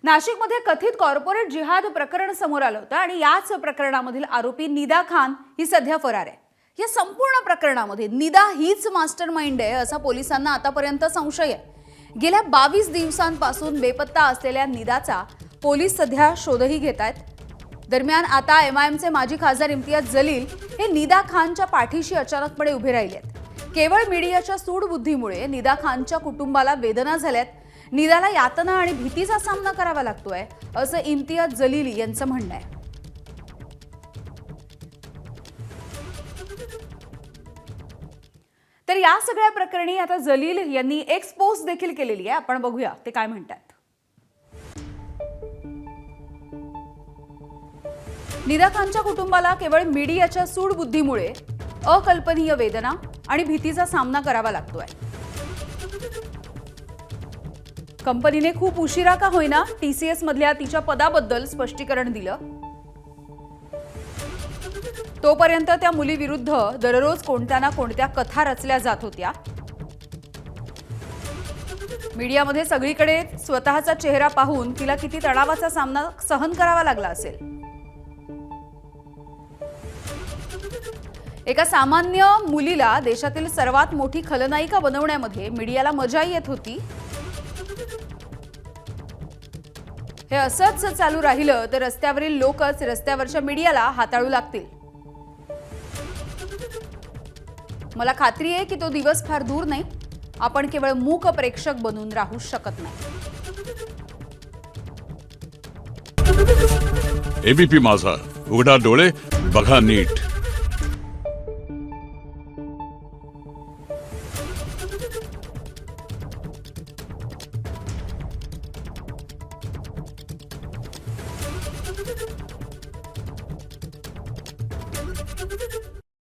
नाशिकमध्ये कथित कॉर्पोरेट जिहाद प्रकरण समोर आलं होतं आणि याच प्रकरणामधील आरोपी निदा खान ही सध्या फरार आहे। या संपूर्ण प्रकरणामध्ये निदा हीच मास्टरमाइंड आहे असा पोलिसांना आतापर्यंत संशय आहे। गेल्या 22 दिवसांपासून बेपत्ता असलेल्या निदाचा पोलीस सध्या शोधही घेत आहेत। दरम्यान आता एमआयएमचे माजी खासदार इम्तियाज जलील हे निदा खानच्या पाठीशी अचानकपणे उभे राहिलेत। केवळ मीडियाच्या सूडबुद्धीमुळे निदा खानच्या कुटुंबाला वेदना झाल्यात। निदाला यातना आणि भीतीचा सामना करावा लागतोय असं इम्तियाज जलील यांचं म्हणणं आहे। तर या सगळ्या प्रकरणी आता जलील यांनी एक पोस्ट देखील केलेली आहे, आपण बघूया ते काय म्हणतात। निदा खानच्या कुटुंबाला केवळ मीडियाच्या सूडबुद्धीमुळे अकल्पनीय वेदना आणि भीतीचा सामना करावा लागतोय। कंपनीने खूप उशिरा का होईना टीसीएस मधल्या तिच्या पदाबद्दल स्पष्टीकरण दिलं। तोपर्यंत त्या मुलीविरुद्ध दररोज कोणत्या ना कोणत्या कथा रचल्या जात होत्या। मीडियामध्ये सगळीकडे स्वतःचा चेहरा पाहून तिला किती तणावाचा सामना सहन करावा लागला असेल। एका सामान्य मुलीला देशातील सर्वात मोठी खलनायिका बनवण्यामध्ये मीडियाला मजा येत होती। हे असंच चालू राहिलं तर रस्त्यावरील लोकच रस्त्यावरच्या मीडियाला हाताळू लागतील। मला खात्री आहे की तो दिवस फार दूर नाही। आपण केवळ मूक प्रेक्षक बनून राहू शकत नाही। एबीपी माझा, उघडा डोळे बघा नीट।